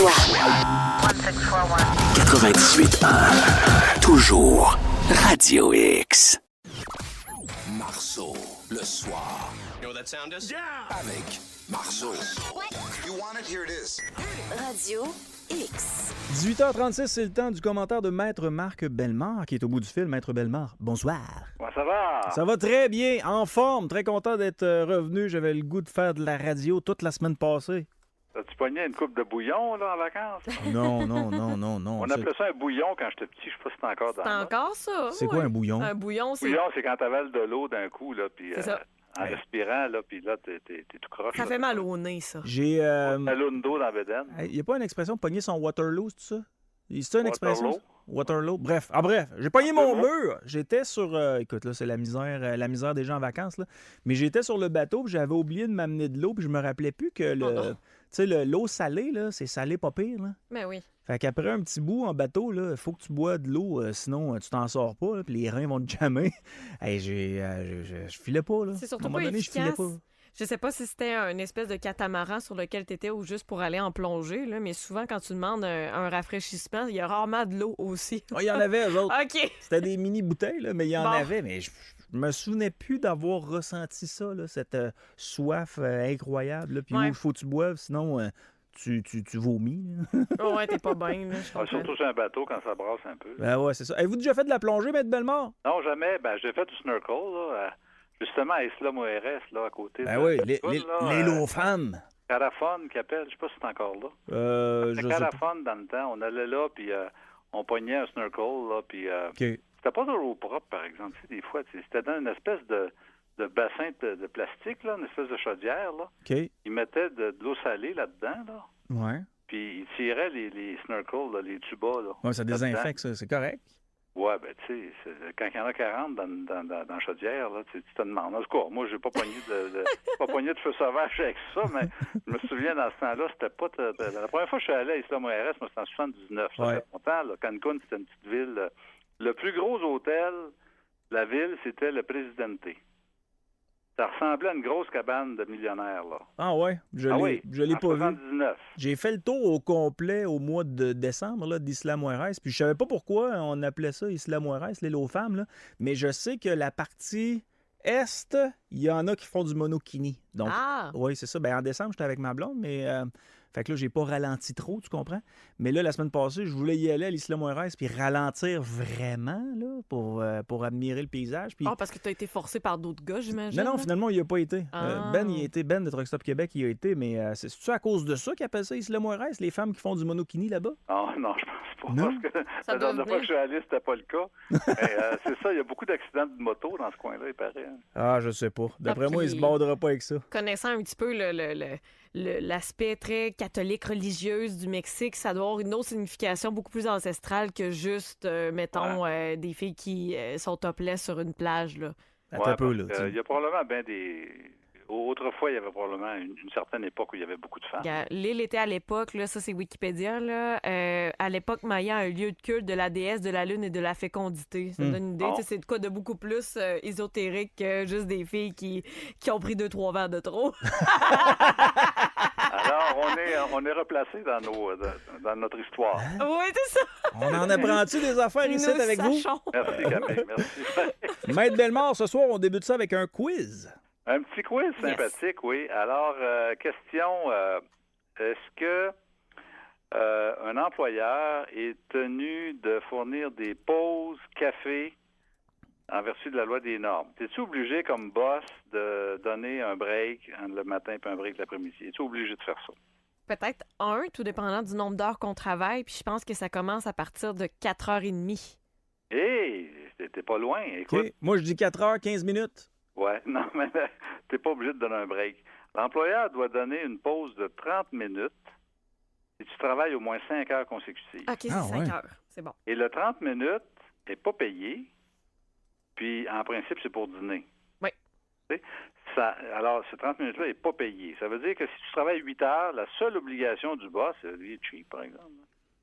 Choix. 98.1. Toujours Radio X. Marceau, le soir. You know what that sound is? Avec Marceau. You want it? Here it is. Radio X. 18h36, c'est le temps du commentaire de Maître Marc Bellemare, qui est au bout du fil. Maître Bellemare, bonsoir. Comment ça va? Ça va très bien, en forme, très content d'être revenu. J'avais le goût de faire de la radio toute la semaine passée. As-tu pogné une coupe de bouillon là, en vacances? Non. On appelait ça un bouillon quand j'étais petit. Je sais pas si c'est encore dans C'est encore ça. C'est quoi un bouillon? Un bouillon, c'est... Bouillon, c'est quand t'avales de l'eau d'un coup, là, puis en Ouais. respirant, là, puis là, t'es tout croche. Ça fait mal au nez, ça. J'ai... La lune d'eau dans la bédaine. Il n'y a pas une expression de pogner son Waterloo, c'est ça? C'est une expression? Waterloo? Waterloo. Bref, j'ai pogné mon mur. J'étais sur... écoute, là, c'est la misère des gens en vacances, là. Mais j'étais sur le bateau, puis j'avais oublié de m'amener de l'eau, puis je me rappelais plus que l'eau salée, là, c'est salé pas pire, là. Ben oui. Fait qu'après un petit bout en bateau, il faut que tu bois de l'eau, sinon tu t'en sors pas, là, puis les reins vont te jammer. Hey, je filais pas, là. C'est surtout À un moment pas donné, je filais efficace. pas. Je sais pas si c'était une espèce de catamaran sur lequel tu étais ou juste pour aller en plongée, là, mais souvent, quand tu demandes un rafraîchissement, il y a rarement de l'eau aussi. Il y en avait, eux autres. OK. C'était des mini-bouteilles, là, mais il y en Bon. avait. Mais je me souvenais plus d'avoir ressenti ça, là, cette soif incroyable. Là, puis Ouais. il faut que tu boives, sinon tu vomis. Là. Oh, ouais, t'es pas bien, là, je Ah, comprends. surtout sur un bateau quand ça brasse un peu. Ben ouais, c'est ça. Avez-vous déjà fait de la plongée, Maître Bellemare? Non, jamais. Ben, j'ai fait du snorkel, là, justement à Isla Mujeres, là, à côté Ben de... oui, là, l'île aux femmes. Carafone, qui appelle. Je sais pas si c'est encore là. Je C'était sais pas. Carafone dans le temps. On allait là, puis on pognait un snorkel, là, puis... OK. C'était pas de l'eau propre, par exemple. Tu sais, des fois, c'était dans une espèce de bassin de plastique, là, une espèce de chaudière, là. OK. Ils mettaient de l'eau salée là-dedans, là. Ouais. Puis ils tiraient les snorkels, là, les tubas, là. Ouais, ça là-dedans. désinfecte, ça. C'est correct. Ouais, ben, tu sais, quand il y en a 40 dans la chaudière, là, tu te demandes. En tout cas, moi, j'ai pas pogné pas pogné de feu sauvage avec ça, mais je me souviens, dans ce temps-là, c'était pas... La première fois que je suis allé à Isla Mujeres, moi, c'était en 79. Ça fait longtemps, là. Cancun, c'était une petite ville. Le plus gros hôtel de la ville, c'était le Presidente. Ça ressemblait à une grosse cabane de millionnaires, là. Ah ouais? Je l'ai en pas vu. 79. J'ai fait le tour au complet au mois de décembre là, d'Isla Mujeres. Puis je savais pas pourquoi on appelait ça Isla Mujeres, l'île aux femmes. Là. Mais je sais que la partie est, il y en a qui font du monokini. Donc, Ah! oui, c'est ça. Ben, en décembre, j'étais avec ma blonde, mais fait que là, j'ai pas ralenti trop, tu comprends? Mais là, la semaine passée, je voulais y aller à l'Isla Mujeres puis ralentir vraiment là, pour admirer le paysage. Puis... Ah, parce que t'as été forcé par d'autres gars, j'imagine? Non, là? finalement, il n'y a pas été. Ah. Ben, il y a été. Ben de Truck Stop Québec, il y a été, mais c'est-tu à cause de ça qu'ils appellent ça Isla Mujeres, les femmes qui font du monokini là-bas? Ah, non, je pense pas. Non? Parce que Ça la doit dernière fois que je suis allé, c'était pas le cas. Mais, c'est ça, il y a beaucoup d'accidents de moto dans ce coin-là, il paraît. Hein. Ah, je sais pas. D'après Ah, moi, il puis- se bordera pas avec ça. Connaissant un petit peu l'aspect très catholique religieuse du Mexique, ça doit avoir une autre signification beaucoup plus ancestrale que juste, mettons, des filles qui sont topless sur une plage, là. Attends un peu, là. Il y a probablement bien des... Autrefois, il y avait probablement une certaine époque où il y avait beaucoup de femmes. Regarde, l'île était à l'époque, là, ça c'est Wikipédia, là, à l'époque maya un lieu de culte de la déesse de la lune et de la fécondité. Ça me donne une idée. Bon. Tu sais, c'est de quoi de beaucoup plus ésotérique que juste des filles qui ont pris 2-3 verres de trop. Alors, on est replacé dans notre histoire. Oui, c'est ça. On en apprend-tu des affaires ici Nous avec vous? sachons. Merci, Camille, merci. Maître Bellemare, ce soir, on débute ça avec un quiz. Un petit quiz sympathique, oui. Alors, question, est-ce que un employeur est tenu de fournir des pauses café en vertu de la loi des normes? Es-tu obligé, comme boss, de donner un break le matin et un break l'après-midi? Es-tu obligé de faire ça? Peut-être un, tout dépendant du nombre d'heures qu'on travaille. Puis je pense que ça commence à partir de 4h30. Hé, t'es pas loin, écoute. OK. Moi, je dis 4 heures, 15 minutes. Ouais, non, mais t'es pas obligé de donner un break. L'employeur doit donner une pause de 30 minutes si tu travailles au moins 5 heures consécutives. OK, c'est Ah, 5 ouais. heures. C'est bon. Et le 30 minutes n'est pas payé, puis en principe, c'est pour dîner. Oui. Tu sais, alors, ce 30 minutes-là n'est pas payé. Ça veut dire que si tu travailles 8 heures, la seule obligation du boss, lui est cheap, par exemple,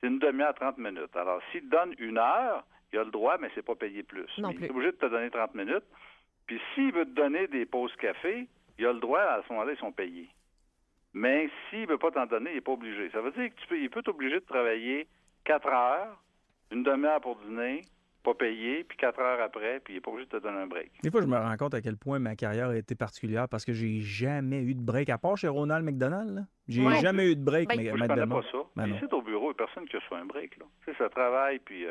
c'est une demi-heure, 30 minutes. Alors, s'il te donne 1 heure, il a le droit, mais c'est pas payé plus. Non Mais plus. il est obligé de te donner 30 minutes. Puis s'il veut te donner des pauses café, il a le droit, à ce moment-là, ils sont payés. Mais s'il ne veut pas t'en donner, il n'est pas obligé. Ça veut dire qu'il peut t'obliger de travailler 4 heures, une demi-heure pour dîner, pas payé, puis 4 heures après, puis il n'est pas obligé de te donner un break. Des fois, je me rends compte à quel point ma carrière a été particulière parce que j'ai jamais eu de break, à part chez Ronald McDonald. Là. J'ai Ouais. jamais eu de break, Ben, mais Moi, je Maître connais Bellemare. pas ça. Ben non. Ici, au bureau, il n'y a personne qui a soit un break. Là. Tu sais, ça travaille, puis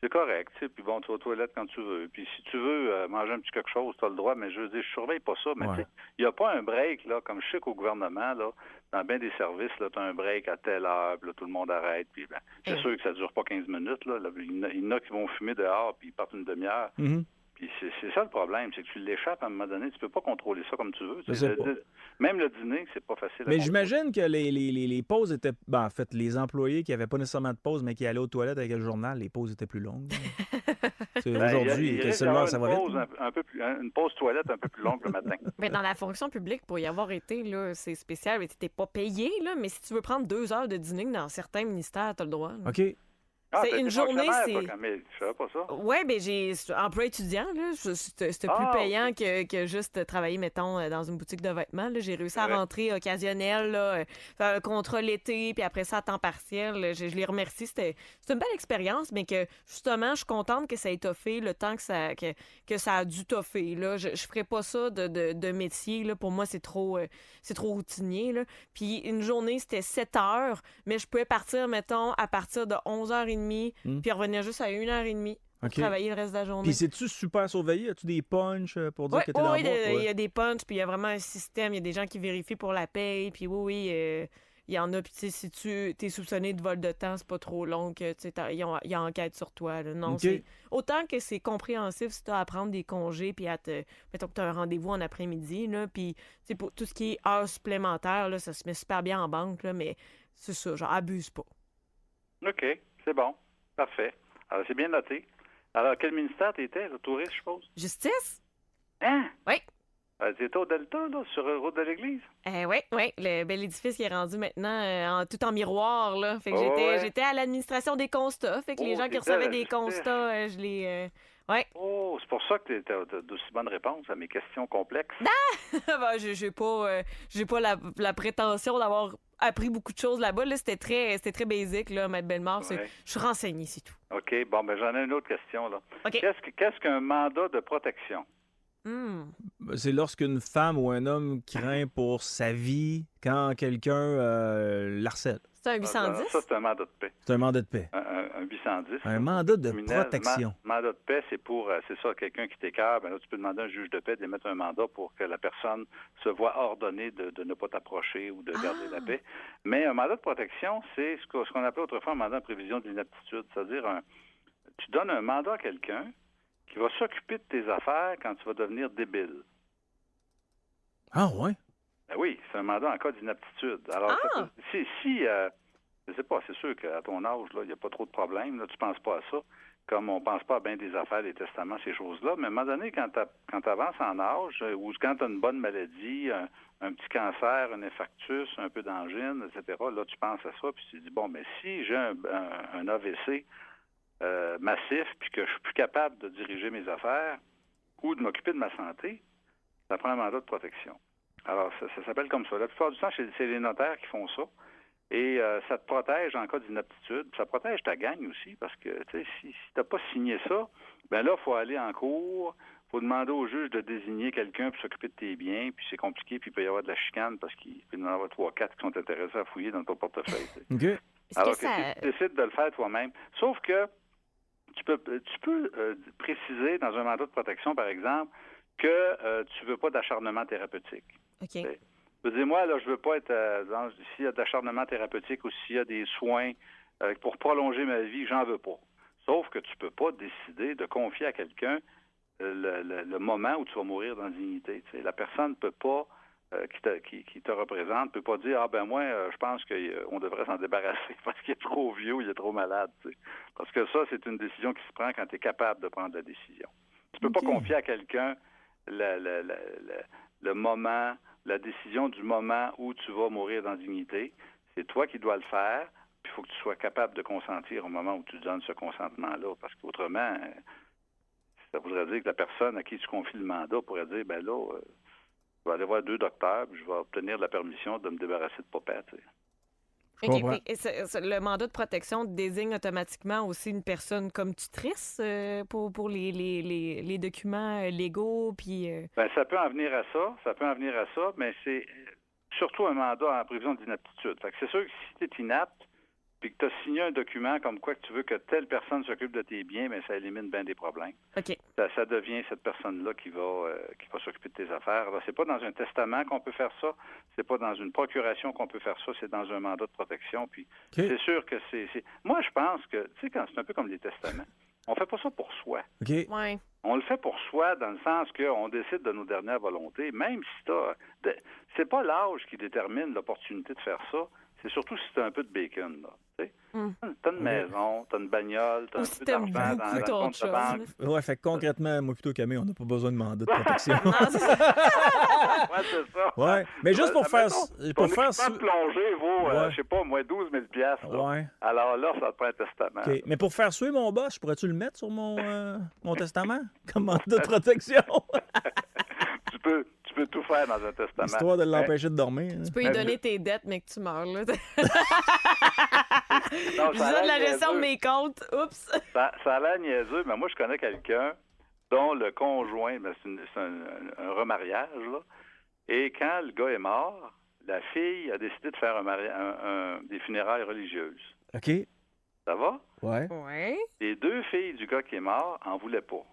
c'est correct. Tu sais, puis bon, tu vas aux toilettes quand tu veux. Puis si tu veux manger un petit quelque chose, tu as le droit, mais je veux dire, je surveille pas ça. Mais Ouais. tu sais, il n'y a pas un break, là, comme je sais qu'au gouvernement, là, dans bien des services, tu as un break à telle heure, puis là, tout le monde arrête. Puis ben, c'est sûr que ça dure pas 15 minutes. Là. Il y en a qui vont fumer dehors, puis ils partent une demi-heure. Mhm. Puis c'est ça le problème, c'est que tu l'échappes à un moment donné. Tu peux pas contrôler ça comme tu veux. Je sais pas. Même le dîner, c'est pas facile à Mais contrôler. j'imagine que les pauses étaient. Ben, en fait, les employés qui n'avaient pas nécessairement de pause, mais qui allaient aux toilettes avec le journal, les pauses étaient plus longues. C'est Ben, aujourd'hui, il que risque celle-là, d'avoir ça une va vite. pause un peu plus, une pause toilette un peu plus longue le matin. Mais dans la fonction publique, pour y avoir été, là, c'est spécial. Mais t'es pas payé, là, mais si tu veux prendre 2 heures de dîner dans certains ministères, t'as le droit. Là. OK. C'est t'es une journée, fonctionnaire, c'est- toi, Camille. Je savais pas ça. Ouais, ben j'ai emploi étudiant, là. C'était plus Ah, payant que juste travailler, mettons, dans une boutique de vêtements. Là. J'ai réussi à Ouais. rentrer occasionnel, là, faire un contrat l'été, puis après ça, à temps partiel. Je les remercie. C'était une belle expérience, mais que, justement, je suis contente que ça ait toffé le temps que ça a dû toffer. Là. Je ferais pas ça de métier. Là. Pour moi, c'est trop routinier. Là. Puis une journée, c'était 7 heures, mais je pouvais partir, mettons, à partir de 11h30, puis revenir juste à 1h30 pour OK. travailler le reste de la journée. Puis c'est-tu super surveillé? As-tu des punchs pour dire Oui, que t'es dans le il bois? y a des punchs, puis il y a vraiment un système. Il y a des gens qui vérifient pour la paye, puis il y en a. Puis tu sais, si tu es soupçonné de vol de temps, c'est pas trop long que tu sais, il y a enquête sur toi. Là. Non, OK. c'est autant que c'est compréhensif si tu as à prendre des congés, puis mettons que tu as un rendez-vous en après-midi, là, puis tu sais, pour tout ce qui est heures supplémentaires, là, ça se met super bien en banque, là, mais c'est ça, genre, abuse pas. OK, c'est bon. Parfait. Alors, c'est bien noté. Alors, quel ministère t'étais? Le touriste, je suppose? Justice? Hein? Oui. T'étais au Delta, là, sur la route de l'église? Oui, le bel édifice qui est rendu maintenant tout en miroir. Là. Fait que Oh, ouais. j'étais à l'administration des constats. Fait que les Oh, gens qui t'étais à recevaient la des justice. constats, je les... Ouais. Oh, c'est pour ça que t'as d'aussi bonnes réponses à mes questions complexes. Ben, j'ai pas la prétention d'avoir appris beaucoup de choses là-bas. Là. C'était très basique, là, Maître Bellemare. Ouais. Je suis renseignée, c'est tout. OK, bon, ben j'en ai une autre question, là. OK. Qu'est-ce qu'un mandat de protection? Hmm. C'est lorsqu'une femme ou un homme craint pour sa vie quand quelqu'un l'harcèle. C'est un 810? Ça, c'est un mandat de paix. C'est un mandat de paix. Un 810. Un mandat de criminel. protection. Mandat de paix, c'est pour, c'est ça, quelqu'un qui t'écœure, ben là, tu peux demander à un juge de paix d'émettre un mandat pour que la personne se voit ordonnée de ne pas t'approcher ou de garder la paix. Mais un mandat de protection, c'est ce qu'on appelait autrefois un mandat de prévision de l'inaptitude. C'est-à-dire, tu donnes un mandat à quelqu'un qui va s'occuper de tes affaires quand tu vas devenir débile. Ah ouais? Ben oui, c'est un mandat en cas d'inaptitude. Alors, je sais pas, c'est sûr qu'à ton âge, là, il n'y a pas trop de problèmes. Là, tu penses pas à ça. Comme on pense pas à bien des affaires, des testaments, ces choses-là. Mais à un moment donné, quand tu avances en âge, ou quand tu as une bonne maladie, un petit cancer, un infarctus, un peu d'angine, etc., là, tu penses à ça, puis tu te dis, bon, mais si j'ai un AVC massif, puis que je suis plus capable de diriger mes affaires ou de m'occuper de ma santé, ça prend un mandat de protection. Alors, ça s'appelle comme ça. La plupart du temps, c'est les notaires qui font ça. Et ça te protège en cas d'inaptitude. Ça protège ta gang aussi, parce que tu sais, si tu n'as pas signé ça, ben là, il faut aller en cours, il faut demander au juge de désigner quelqu'un pour s'occuper de tes biens, puis c'est compliqué, puis il peut y avoir de la chicane, parce qu'il peut y en avoir 3-4 qui sont intéressés à fouiller dans ton portefeuille. Tu sais. OK. Est-ce Alors que que ça... si tu décides de le faire toi-même, sauf que tu peux préciser dans un mandat de protection, par exemple, que tu veux pas d'acharnement thérapeutique. OK. Je veux dire, moi, là, je veux pas être s'il y a d'acharnement thérapeutique ou s'il y a des soins pour prolonger ma vie, j'en veux pas. Sauf que tu peux pas décider de confier à quelqu'un le moment où tu vas mourir dans la dignité. Tu sais. La personne peut pas qui te représente peut pas dire moi je pense qu'on devrait s'en débarrasser parce qu'il est trop vieux ou il est trop malade. Tu sais. Parce que ça, c'est une décision qui se prend quand tu es capable de prendre la décision. Tu peux pas confier à quelqu'un le moment, la décision du moment où tu vas mourir dans la dignité. C'est toi qui dois le faire, puis il faut que tu sois capable de consentir au moment où tu donnes ce consentement-là, parce qu'autrement, ça voudrait dire que la personne à qui tu confies le mandat pourrait dire, Je vais aller voir 2 docteurs, puis je vais obtenir la permission de me débarrasser de papa, tu sais. Je comprends. Et le mandat de protection désigne automatiquement aussi une personne comme tutrice pour les documents légaux, puis... Ben, ça peut en venir à ça, mais c'est surtout un mandat en prévision d'inaptitude. Fait que c'est sûr que si tu es inapte, puis que tu as signé un document comme quoi que tu veux que telle personne s'occupe de tes biens, bien, ça élimine bien des problèmes. OK. Ça devient cette personne-là qui va s'occuper de tes affaires. Alors, c'est pas dans un testament qu'on peut faire ça, c'est pas dans une procuration qu'on peut faire ça, c'est dans un mandat de protection. Puis c'est sûr que c'est... Moi, je pense que, tu sais, quand c'est un peu comme les testaments, on fait pas ça pour soi. OK. Ouais. On le fait pour soi dans le sens qu'on décide de nos dernières volontés, même si c'est pas l'âge qui détermine l'opportunité de faire ça, c'est surtout si tu as un peu de bacon, là. Tu sais. T'as une maison, t'as une bagnole, t'as Ou un si peu t'aimes d'argent beaucoup dans ton le compte de chum. banque. Ouais, fait que concrètement, moi plutôt Camille, on n'a pas besoin de mandat de protection. Non, c'est ça. Ouais, c'est ça. Ouais, mais juste pour faire... Ton Pour faire équipement de plongée vaut, Ouais. je sais pas, moins 12 000 piastres, là. Ouais. Alors là, ça te prend un testament. OK. Mais pour faire suer mon boss, pourrais-tu le mettre sur mon testament comme mandat de protection? Tu peux tout faire dans un testament. Histoire de l'empêcher de dormir. Tu peux lui donner tes dettes, mais que tu meurs, là. Non, Je ça a de la l'air gestion de niaiseux. mes comptes. Oups. Ça a l'air niaiseux, mais moi, je connais quelqu'un dont le conjoint, ben, c'est un remariage, là. Et quand le gars est mort, la fille a décidé de faire des funérailles religieuses. OK. Ça va? Ouais. Ouais. Les 2 filles du gars qui est mort en voulaient pas.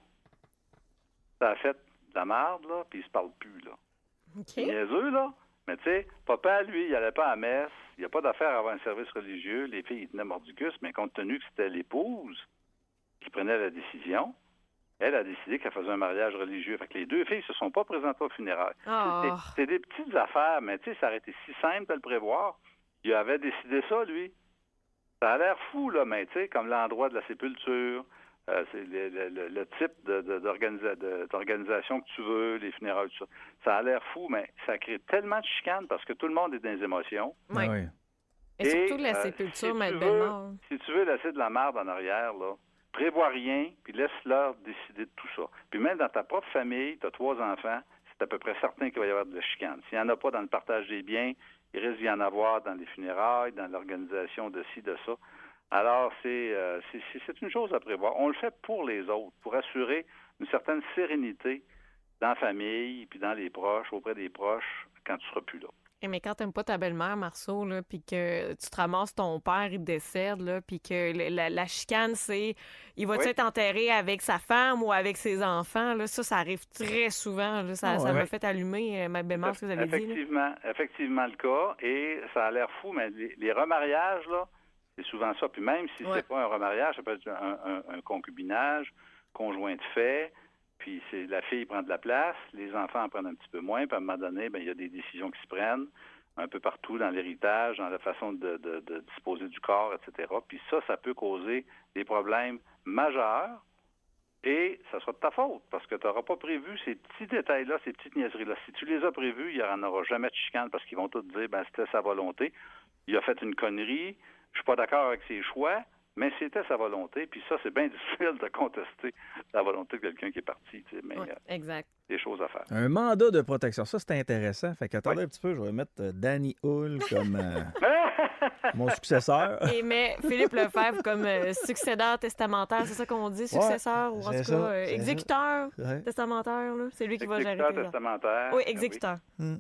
Ça a fait de la merde, là, puis ils se parlent plus, là. OK. Niaiseux, là. Mais tu sais, papa, lui, il allait pas à la messe. Il n'y a pas d'affaire à avoir un service religieux. Les filles, ils tenaient mordicus, mais compte tenu que c'était l'épouse qui prenait la décision, elle a décidé qu'elle faisait un mariage religieux. Fait que les 2 filles se sont pas présentées au funérailles. Ah. C'est des petites affaires, mais tu sais, ça aurait été si simple de le prévoir. Il avait décidé ça, lui. Ça a l'air fou, là, mais tu sais, comme l'endroit de la sépulture, c'est le type d'organisation que tu veux, les funérailles, tout ça. Ça a l'air fou, mais ça crée tellement de chicanes parce que tout le monde est dans les émotions. Ouais. Ah ouais. Et surtout la sépulture, ma belle-mort. Si tu veux laisser de la merde en arrière, là, prévois rien, puis laisse-leur décider de tout ça. Puis même dans ta propre famille, tu as 3 enfants, c'est à peu près certain qu'il va y avoir de la chicane. S'il n'y en a pas dans le partage des biens, il risque d'y en avoir dans les funérailles, dans l'organisation de ci, de ça. Alors, c'est une chose à prévoir. On le fait pour les autres, pour assurer une certaine sérénité dans la famille, puis dans les proches, auprès des proches, quand tu seras plus là. Mais quand t'aimes pas ta belle-mère, Marceau, là, puis que tu te ramasses ton père, il décède, là, puis que la chicane, c'est il va-tu être enterré avec sa femme ou avec ses enfants, là, ça arrive très souvent. Là, ça m'a fait allumer ma belle-mère, ce que vous avez dit. Effectivement le cas, et ça a l'air fou, mais les remariages, là, c'est souvent ça. Puis même si c'est pas un remariage, ça peut être un concubinage, conjoint de fait, puis la fille prend de la place, les enfants en prennent un petit peu moins, puis à un moment donné, il y a des décisions qui se prennent un peu partout dans l'héritage, dans la façon de disposer du corps, etc. Puis ça peut causer des problèmes majeurs, et ça sera de ta faute, parce que tu n'auras pas prévu ces petits détails-là, ces petites niaiseries-là. Si tu les as prévus, il n'y en aura jamais de chicane, parce qu'ils vont tous dire, c'était sa volonté. Il a fait une connerie, je suis pas d'accord avec ses choix, mais c'était sa volonté, puis ça, c'est bien difficile de contester la volonté de quelqu'un qui est parti. Tu sais, mais exact. des choses à faire. Un mandat de protection, ça, c'est intéressant. Fait qu'attendez un petit peu, je vais mettre Danny Hull comme mon successeur. Et mais Philippe Lefebvre comme succédeur testamentaire, c'est ça qu'on dit, successeur, ou en tout cas, exécuteur testamentaire, là. C'est lui qui va gérer. Exécuteur testamentaire. Oui, exécuteur. Oui.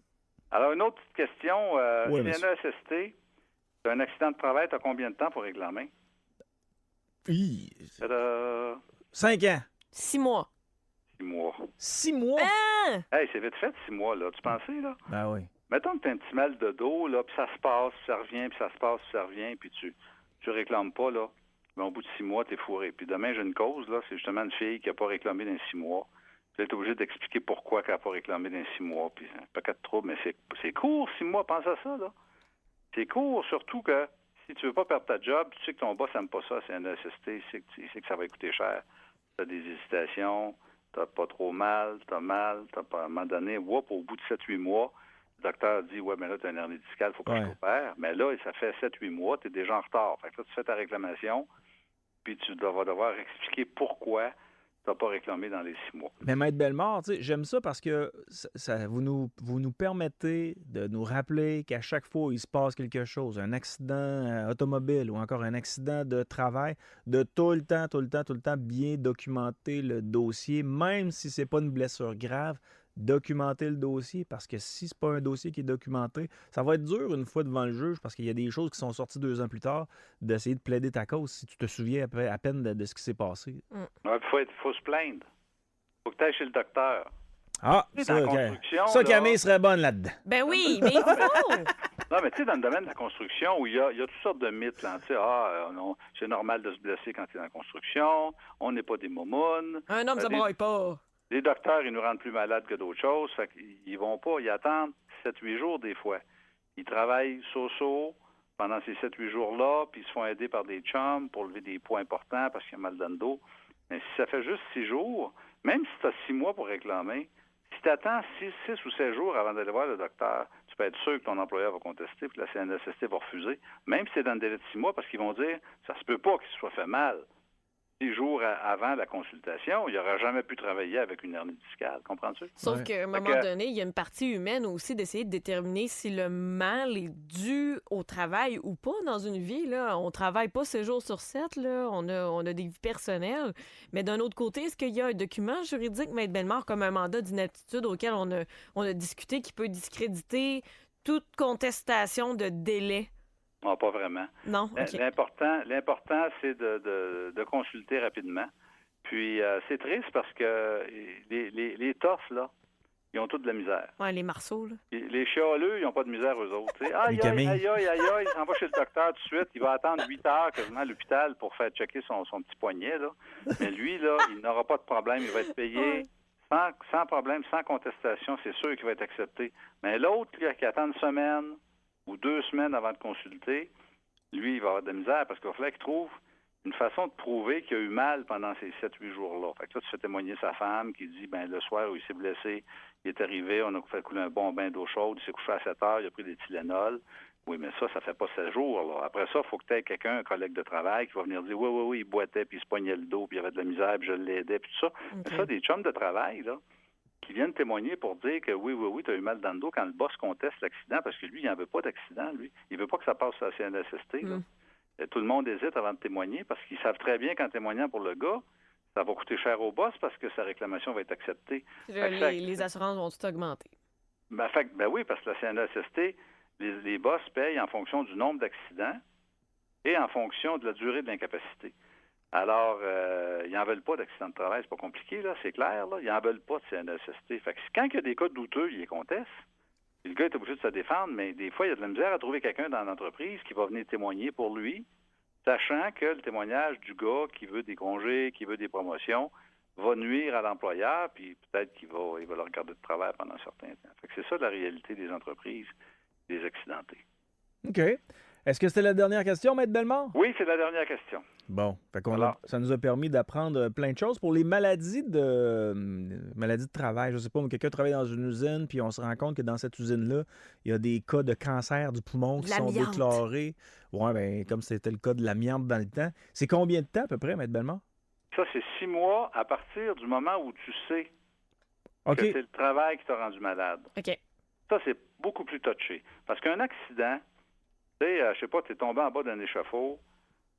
Alors, une autre petite question. CNESST, tu as un accident de travail, tu as combien de temps pour régler la main? 5 ans. 6 mois. 6 mois. 6 mois? Ah! Hey, c'est vite fait, 6 mois, là. Tu pensais, là? Ben oui. Mettons que tu as un petit mal de dos, là, puis ça se passe, puis ça revient, puis ça se passe, puis ça revient, puis tu réclames pas, là. Mais au bout de 6 mois, t'es fourré. Puis demain, j'ai une cause, là. C'est justement une fille qui n'a pas réclamé dans 6 mois. Tu es obligé d'expliquer pourquoi elle n'a pas réclamé dans 6 mois. Puis un paquet de troubles, mais c'est court, 6 mois. Pense à ça, là. C'est court, surtout que si tu veux pas perdre ta job, tu sais que ton boss n'aime pas ça, c'est un SST, il sait que ça va coûter cher. Tu as des hésitations, tu pas trop mal, tu as mal, à un moment donné, au bout de 7-8 mois, le docteur dit, mais là, tu as une hernie discale, il faut que je t'opère. Mais là, ça fait 7-8 mois, tu es déjà en retard. Fait que là, tu fais ta réclamation, puis tu vas devoir expliquer pourquoi tu n'as pas réclamé dans les 6 mois. Mais Maître Bellemare, tu sais, j'aime ça parce que vous nous permettez de nous rappeler qu'à chaque fois où il se passe quelque chose, un accident automobile ou encore un accident de travail, de tout le temps bien documenter le dossier, même si c'est pas une blessure grave, documenter le dossier, parce que si c'est pas un dossier qui est documenté, ça va être dur une fois devant le juge, parce qu'il y a des choses qui sont sorties 2 ans plus tard, d'essayer de plaider ta cause si tu te souviens à peine de ce qui s'est passé. Il faut se plaindre. Il faut que tu ailles chez le docteur. Ah, Tu sais, ça, dans la construction, ça là- Camille serait bonne là-dedans. Ben oui, mais il faut! Non, mais tu sais, dans le domaine de la construction, où il y a toutes sortes de mythes, là, tu sais, non, c'est normal de se blesser quand tu es dans la construction, on n'est pas des momounes. Un homme, ça Les- braille pas. Les docteurs, ils nous rendent plus malades que d'autres choses, fait qu'ils vont pas, ils attendent 7-8 jours des fois. Ils travaillent so-so pendant ces 7-8 jours-là, puis ils se font aider par des chums pour lever des poids importants parce qu'il y a mal dans le dos. Mais si ça fait juste 6 jours, même si tu as 6 mois pour réclamer, si tu attends 6 ou 7 jours avant d'aller voir le docteur, tu peux être sûr que ton employeur va contester, puis la CNSST va refuser, même si c'est dans le délai de 6 mois, parce qu'ils vont dire ça se peut pas qu'il se soit fait mal. 6 jours avant la consultation, il n'aurait jamais pu travailler avec une hernie discale. Comprends-tu? Sauf Ouais. qu'à un moment donné, il y a une partie humaine aussi d'essayer de déterminer si le mal est dû au travail ou pas dans une vie. Là. On travaille pas 7 jours sur 7. Là. On a des vies personnelles. Mais d'un autre côté, est-ce qu'il y a un document juridique, Maître Bellemare, comme un mandat d'inaptitude auquel on a discuté qui peut discréditer toute contestation de délai? Non, pas vraiment. Non? OK. L'important, c'est de consulter rapidement. Puis, c'est triste parce que les torses, là, ils ont toutes de la misère. Ouais, les marceaux, là. Les chialeux, ils n'ont pas de misère, eux autres. Tu sais, aïe, Camille. aïe, il s'en va chez le docteur tout de suite. Il va attendre 8 heures quasiment à l'hôpital pour faire checker son petit poignet, là. Mais lui, là, il n'aura pas de problème. Il va être payé sans problème, sans contestation. C'est sûr qu'il va être accepté. Mais l'autre, là, qui attend une semaine ou 2 semaines avant de consulter, lui, il va avoir de la misère parce qu'il va falloir qu'il trouve une façon de prouver qu'il a eu mal pendant ces 7-8 jours-là. Fait que là, tu fais témoigner sa femme qui dit, le soir où il s'est blessé, il est arrivé, on a fait couler un bon bain d'eau chaude, il s'est couché à 7 heures, il a pris des Tylenol. Oui, mais ça fait pas 7 jours, là. Après ça, il faut que tu aies quelqu'un, un collègue de travail, qui va venir dire, oui, il boitait, puis il se poignait le dos, puis il avait de la misère, puis je l'aidais, puis tout ça. Mais ça, des chums de travail, là, qui viennent témoigner pour dire que oui, tu as eu mal dans le dos quand le boss conteste l'accident, parce que lui, il n'en veut pas d'accident, lui. Il veut pas que ça passe à la CNSST, là. Et tout le monde hésite avant de témoigner, parce qu'ils savent très bien qu'en témoignant pour le gars, ça va coûter cher au boss parce que sa réclamation va être acceptée. Là, les assurances vont tout augmenter. Oui, parce que la CNSST, les boss payent en fonction du nombre d'accidents et en fonction de la durée de l'incapacité. Alors, ils n'en veulent pas d'accident de travail, c'est pas compliqué, là, c'est clair, là. Ils n'en veulent pas de CNSST. Fait que quand il y a des cas douteux, ils les contestent. Le gars est obligé de se défendre, mais des fois, il y a de la misère à trouver quelqu'un dans l'entreprise qui va venir témoigner pour lui, sachant que le témoignage du gars qui veut des congés, qui veut des promotions, va nuire à l'employeur, puis peut-être qu'il va le regarder de travers pendant un certain temps. Fait que c'est ça la réalité des entreprises, des accidentés. OK. Est-ce que c'était la dernière question, Maître Bellemare? Oui, c'est la dernière question. Bon, Alors. ça nous a permis d'apprendre plein de choses. Pour les maladies de travail, je sais pas, mais quelqu'un travaille dans une usine, puis on se rend compte que dans cette usine-là, il y a des cas de cancer du poumon qui sont L'amiante. déclarés. Oui, comme c'était le cas de l'amiante dans le temps. C'est combien de temps à peu près, Maître Bellemare? Ça, c'est 6 mois à partir du moment où tu sais OK. que c'est le travail qui t'a rendu malade. OK. Ça, c'est beaucoup plus touché. Parce qu'un accident, tu sais, je sais pas, tu es tombé en bas d'un échafaud,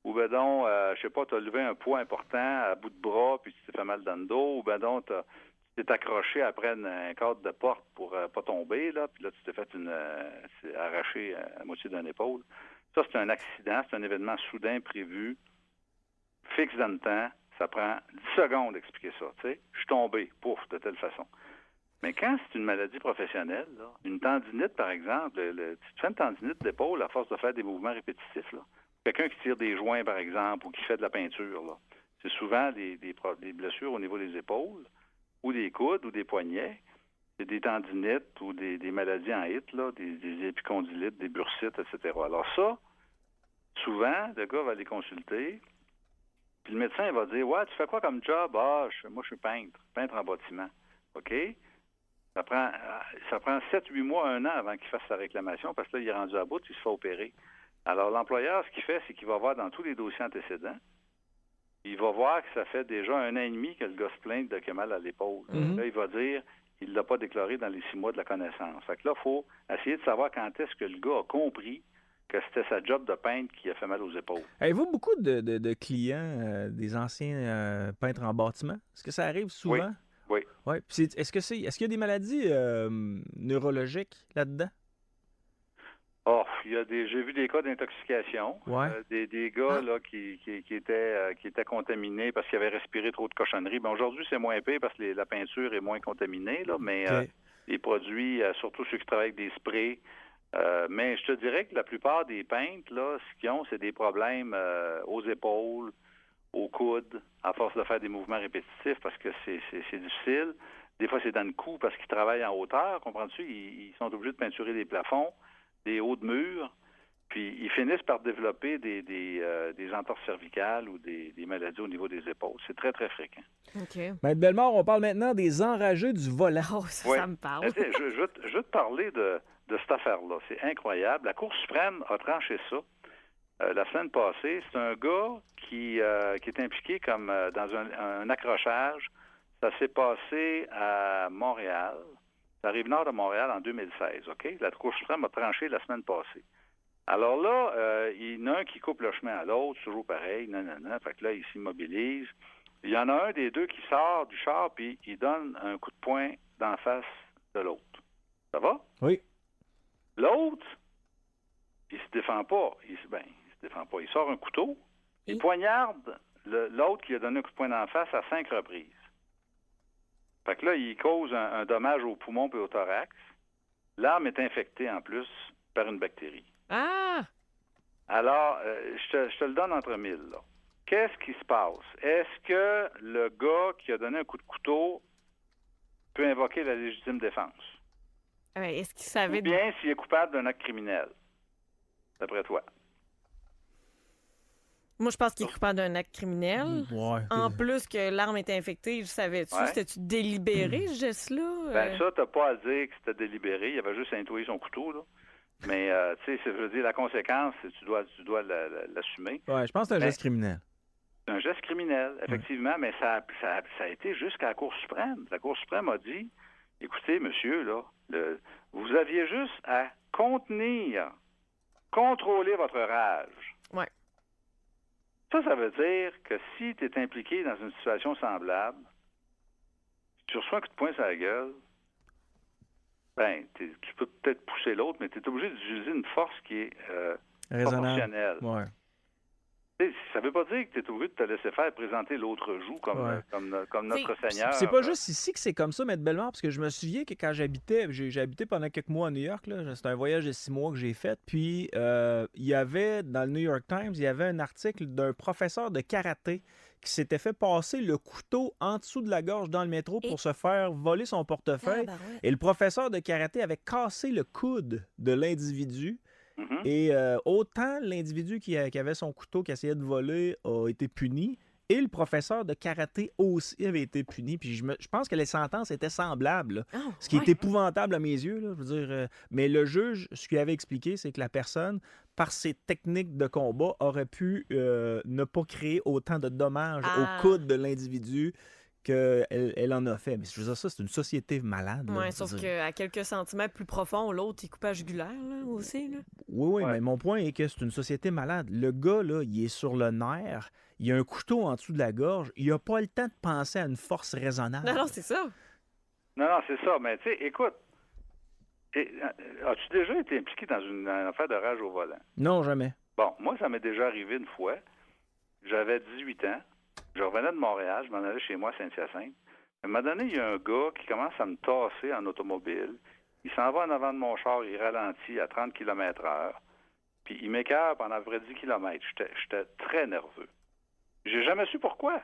ou ben donc, je sais pas, tu as levé un poids important à bout de bras, puis tu t'es fait mal dans le dos, ou ben donc, tu t'es accroché après un cadre de porte pour pas tomber, là, puis là, tu t'es fait arraché à moitié d'une épaule. Ça, c'est un accident, c'est un événement soudain prévu, fixe dans le temps. Ça prend 10 secondes d'expliquer ça, tu sais. Je suis tombé, pouf, de telle façon. Mais quand c'est une maladie professionnelle, là, une tendinite, par exemple, tu te fais une tendinite d'épaule à force de faire des mouvements répétitifs, là. Quelqu'un qui tire des joints, par exemple, ou qui fait de la peinture, là. C'est souvent des blessures au niveau des épaules, ou des coudes, ou des poignets. C'est des tendinites ou des maladies en hit, là, des épicondylites, des bursites, etc. Alors ça, souvent, le gars va aller consulter, puis le médecin il va dire « Ouais, tu fais quoi comme job? » « Ah, moi, je suis peintre en bâtiment. » OK? Ça prend 7-8 mois, 1 an avant qu'il fasse sa réclamation, parce que là, il est rendu à bout, il se fait opérer. Alors, l'employeur, ce qu'il fait, c'est qu'il va voir dans tous les dossiers antécédents il va voir que ça fait déjà 1 an et demi que le gars se plaint de qu'il a mal à l'épaule. Mhm. Là, il va dire il ne l'a pas déclaré dans les 6 mois de la connaissance. Fait que là, il faut essayer de savoir quand est-ce que le gars a compris que c'était sa job de peintre qui a fait mal aux épaules. Avez-vous beaucoup de clients, des anciens peintres en bâtiment? Est-ce que ça arrive souvent? Oui. Ouais. Puis est-ce qu'il y a des maladies neurologiques là-dedans? Oh, j'ai vu des cas d'intoxication. Ouais. Des gars là, qui étaient contaminés parce qu'ils avaient respiré trop de cochonneries. Ben, aujourd'hui, c'est moins pire parce que la peinture est moins contaminée, là, mais OK. les produits, surtout ceux qui travaillent avec des sprays. Mais je te dirais que la plupart des peintres, là, ce qu'ils ont, c'est des problèmes aux épaules, aux coudes, à force de faire des mouvements répétitifs parce que c'est difficile. Des fois, c'est dans le cou parce qu'ils travaillent en hauteur, comprends-tu? Ils sont obligés de peinturer des plafonds, des hauts de murs, puis ils finissent par développer des entorses cervicales ou des maladies au niveau des épaules. C'est très, très fréquent. OK. Maître Bellemare, on parle maintenant des enragés du volant. Oh, ça, Oui. ça me parle. Je veux te parler de cette affaire-là. C'est incroyable. La Cour suprême a tranché ça la semaine passée. C'est un gars qui est impliqué comme dans un accrochage. Ça s'est passé à Montréal. Ça arrive nord de Montréal en 2016, OK? La Cour suprême a tranché la semaine passée. Alors là, il y en a un qui coupe le chemin à l'autre, toujours pareil, nanana. Fait que là, il s'immobilise. Il y en a un des deux qui sort du char, puis il donne un coup de poing d'en face de l'autre. Ça va? Oui. L'autre, il se défend pas. Il se défend pas. Il sort un couteau, il poignarde l'autre qui a donné un coup de poing d'en face à 5 reprises. Fait que là, il cause un dommage au poumon et au thorax. L'arme est infectée en plus par une bactérie. Ah! Alors, je te le donne entre mille, là. Qu'est-ce qui se passe? Est-ce que le gars qui a donné un coup de couteau peut invoquer la légitime défense? Est-ce qu'il savait... Ou bien s'il est coupable d'un acte criminel, d'après toi? Moi, je pense qu'il est coupable d'un acte criminel. Ouais. En plus que l'arme était infectée, je savais-tu? Ouais. C'était-tu délibéré, ce geste-là? Ben ça, t'as pas à dire que c'était délibéré. Il avait juste à nettoyer son couteau, là. Mais, tu sais, je veux dire, la conséquence, tu dois l'assumer. Ouais, je pense que c'est un geste criminel. C'est un geste criminel, effectivement, mais ça a été jusqu'à la Cour suprême. La Cour suprême a dit, écoutez, monsieur, là, vous aviez juste à contrôler votre rage. Ouais. Ça veut dire que si tu es impliqué dans une situation semblable, tu reçois un coup de poing sur la gueule, ben, tu peux peut-être pousser l'autre, mais tu es obligé d'utiliser une force qui est proportionnelle. Ouais. Ça ne veut pas dire que tu es obligé de te laisser faire présenter l'autre joue comme notre Seigneur. C'est pas juste ici que c'est comme ça, Maître Bellemare, parce que je me souviens que quand j'ai habité pendant quelques mois à New York, là, c'était un voyage de 6 mois que j'ai fait, puis il y avait, dans le New York Times, il y avait un article d'un professeur de karaté qui s'était fait passer le couteau en dessous de la gorge dans le métro pour se faire voler son portefeuille. Et le professeur de karaté avait cassé le coude de l'individu. Mm-hmm. Et autant l'individu qui avait son couteau, qui essayait de voler, a été puni, et le professeur de karaté aussi avait été puni. Puis je pense que les sentences étaient semblables, là. Ce qui est épouvantable à mes yeux. Là, je veux dire, mais le juge, ce qu'il avait expliqué, c'est que la personne, par ses techniques de combat, aurait pu ne pas créer autant de dommages au coude de l'individu qu'elle en a fait. Mais je veux dire, ça, c'est une société malade. Oui, sauf qu'à quelques centimètres plus profond, l'autre, il coupe à jugulaire là, aussi. Là. Oui, mais mon point est que c'est une société malade. Le gars, là, il est sur le nerf, il a un couteau en dessous de la gorge, il n'a pas le temps de penser à une force raisonnable. Non, c'est ça. Non, c'est ça. Mais tu sais, écoute, as-tu déjà été impliqué dans une affaire de rage au volant? Non, jamais. Bon, moi, ça m'est déjà arrivé une fois. J'avais 18 ans. Je revenais de Montréal, je m'en allais chez moi à Saint-Hyacinthe. À un moment donné, il y a un gars qui commence à me tasser en automobile. Il s'en va en avant de mon char, il ralentit à 30 km/h. Puis il m'écarte pendant à peu près 10 km. J'étais très nerveux. J'ai jamais su pourquoi.